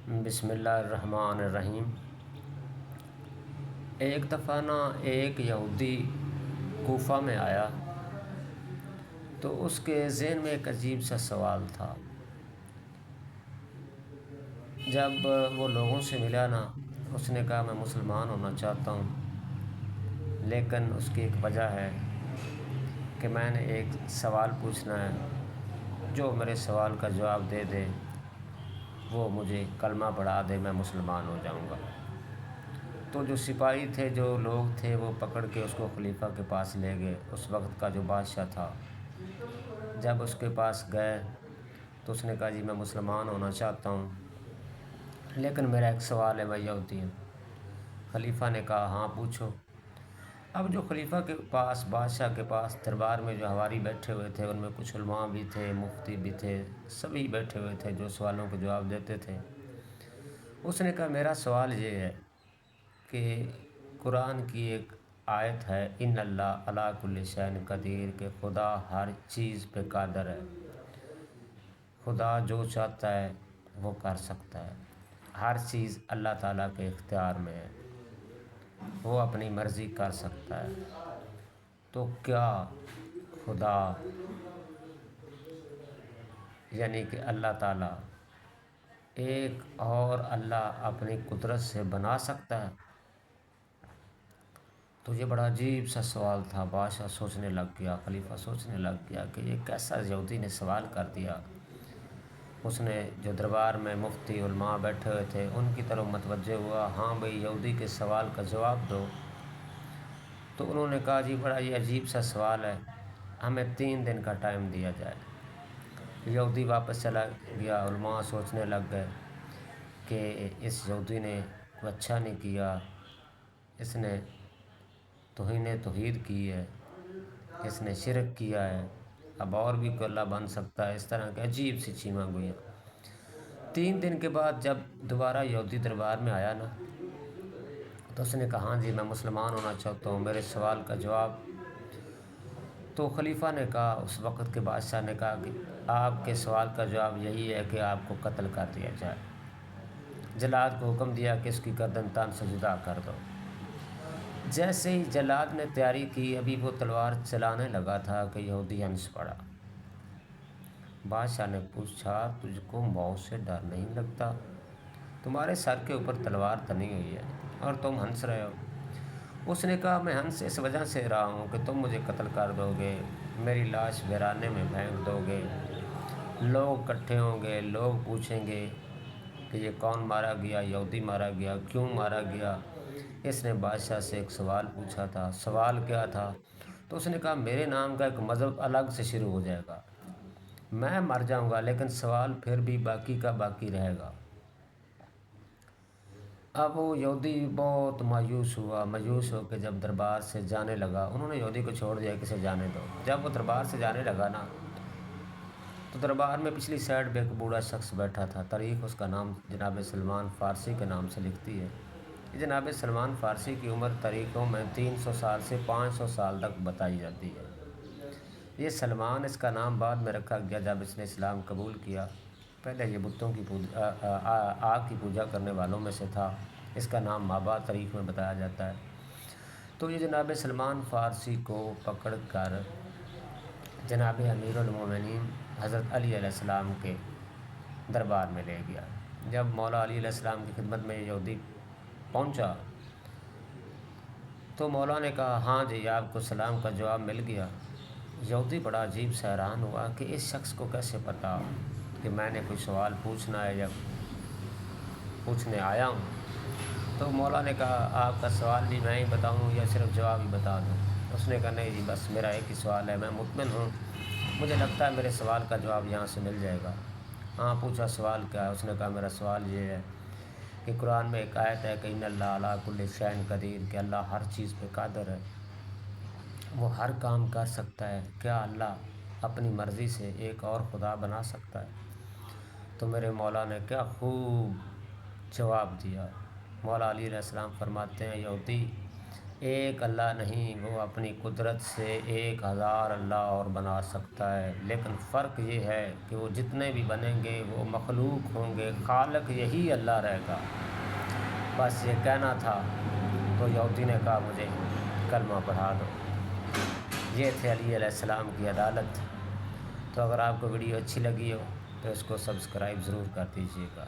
بسم اللہ الرحمن الرحیم۔ ایک دفعہ ایک یہودی کوفہ میں آیا تو اس کے ذہن میں ایک عجیب سا سوال تھا۔ جب وہ لوگوں سے ملا اس نے کہا میں مسلمان ہونا چاہتا ہوں، لیکن اس کی ایک وجہ ہے کہ میں نے ایک سوال پوچھنا ہے، جو میرے سوال کا جواب دے دے وہ مجھے کلمہ پڑھا دے، میں مسلمان ہو جاؤں گا۔ تو جو سپاہی تھے، جو لوگ تھے، وہ پکڑ کے اس کو خلیفہ کے پاس لے گئے۔ اس وقت کا جو بادشاہ تھا، جب اس کے پاس گئے تو اس نے کہا جی میں مسلمان ہونا چاہتا ہوں، لیکن میرا ایک سوال ہے، میں یہودی ہوں۔ خلیفہ نے کہا ہاں پوچھو۔ اب جو خلیفہ کے پاس، بادشاہ کے پاس دربار میں جو حواری بیٹھے ہوئے تھے، ان میں کچھ علماء بھی تھے، مفتی بھی تھے، سبھی بیٹھے ہوئے تھے جو سوالوں کے جواب دیتے تھے۔ اس نے کہا میرا سوال یہ ہے کہ قرآن کی ایک آیت ہے، ان اللہ علی کل شیء قدیر، کہ خدا ہر چیز پہ قادر ہے۔ خدا جو چاہتا ہے وہ کر سکتا ہے، ہر چیز اللہ تعالیٰ کے اختیار میں ہے، وہ اپنی مرضی کر سکتا ہے۔ تو کیا خدا یعنی کہ اللہ تعالیٰ ایک اور اللہ اپنی قدرت سے بنا سکتا ہے؟ تو یہ بڑا عجیب سا سوال تھا۔ بادشاہ سوچنے لگ گیا، خلیفہ سوچنے لگ گیا کہ یہ کیسا یہودی نے سوال کر دیا۔ اس نے جو دربار میں مفتی علماء بیٹھے ہوئے تھے ان کی طرف متوجہ ہوا، ہاں بھئی یہودی کے سوال کا جواب دو۔ تو انہوں نے کہا جی بڑا یہ عجیب سا سوال ہے، ہمیں 3 دن کا ٹائم دیا جائے۔ یہودی واپس چلا گیا۔ علماء سوچنے لگ گئے کہ اس یہودی نے کوئی اچھا نہیں کیا، اس نے توہین توحید کی ہے، اس نے شرک کیا ہے، اب اور بھی کوئی اللہ بن سکتا ہے، اس طرح کی عجیب سی چیماں گوئیاں۔ 3 دن کے بعد جب دوبارہ یہودی دربار میں آیا تو اس نے کہا ہاں جی میں مسلمان ہونا چاہتا ہوں، میرے سوال کا جواب۔ تو خلیفہ نے کہا، اس وقت کے بادشاہ نے کہا کہ آپ کے سوال کا جواب یہی ہے کہ آپ کو قتل کر دیا جائے۔ جلاد کو حکم دیا کہ اس کی گردن تن سے جدا کر دو۔ جیسے ہی جلاد نے تیاری کی، ابھی وہ تلوار چلانے لگا تھا کہ یہودی ہنس پڑا۔ بادشاہ نے پوچھا تجھ کو موت سے ڈر نہیں لگتا؟ تمہارے سر کے اوپر تلوار تنی ہوئی ہے اور تم ہنس رہے ہو۔ اس نے کہا میں ہنس اس وجہ سے رہا ہوں کہ تم مجھے قتل کر دو گے، میری لاش ویرانے میں پھینک دو گے، لوگ اکٹھے ہوں گے، لوگ پوچھیں گے کہ یہ کون مارا گیا، یہودی مارا گیا، کیوں مارا گیا۔ اس نے بادشاہ سے ایک سوال پوچھا تھا۔ سوال کیا تھا؟ تو اس نے کہا میرے نام کا ایک مذہب الگ سے شروع ہو جائے گا، میں مر جاؤں گا لیکن سوال پھر بھی باقی کا باقی رہے گا۔ اب وہ یہودی بہت مایوس ہوا، مایوس ہو کے جب دربار سے جانے لگا، انہوں نے یہودی کو چھوڑ دیا کہ اسے جانے دو۔ جب وہ دربار سے جانے لگا تو دربار میں پچھلی سائڈ پہ ایک بوڑھا شخص بیٹھا تھا۔ تاریخ اس کا نام جناب سلمان فارسی کے نام سے لکھتی ہے۔ جناب سلمان فارسی کی عمر تاریخوں میں 300 سال سے 500 سال تک بتائی جاتی ہے۔ یہ سلمان اس کا نام بعد میں رکھا گیا جب اس نے اسلام قبول کیا۔ پہلے یہ بتوں کی آگ کی پوجا کرنے والوں میں سے تھا، اس کا نام مابعد تاریخ میں بتایا جاتا ہے۔ تو یہ جناب سلمان فارسی کو پکڑ کر جناب امیر المومنین حضرت علی علیہ السلام کے دربار میں لے گیا۔ جب مولا علی علیہ السلام کی خدمت میں یہ یہودی پہنچا تو مولا نے کہا ہاں جی آپ کو سلام کا جواب مل گیا۔ یہودی بڑا عجیب سے حیران ہوا کہ اس شخص کو کیسے پتا کہ میں نے کوئی سوال پوچھنا ہے یا پوچھنے آیا ہوں۔ تو مولا نے کہا آپ کا سوال بھی میں ہی بتاؤں یا صرف جواب ہی بتا دوں؟ اس نے کہا نہیں جی بس میرا ایک ہی سوال ہے، میں مطمئن ہوں، مجھے لگتا ہے میرے سوال کا جواب یہاں سے مل جائے گا۔ ہاں پوچھا سوال کیا ہے؟ اس نے کہا میرا سوال یہ ہے کہ قرآن میں ایک آیت ہے کہ ان اللہ علی کل شیء قدیر، کہ اللہ ہر چیز پہ قادر ہے، وہ ہر کام کر سکتا ہے، کیا اللہ اپنی مرضی سے ایک اور خدا بنا سکتا ہے؟ تو میرے مولا نے کیا خوب جواب دیا۔ مولا علی علیہ السلام فرماتے ہیں یہودی ایک اللہ نہیں، وہ اپنی قدرت سے 1000 اللہ اور بنا سکتا ہے، لیکن فرق یہ ہے کہ وہ جتنے بھی بنیں گے وہ مخلوق ہوں گے، خالق یہی اللہ رہے گا۔ بس یہ کہنا تھا، تو یہودی نے کہا مجھے کلمہ پڑھا دو۔ یہ تھے علی علیہ السلام کی عدالت۔ تو اگر آپ کو ویڈیو اچھی لگی ہو تو اس کو سبسکرائب ضرور کر دیجیے گا۔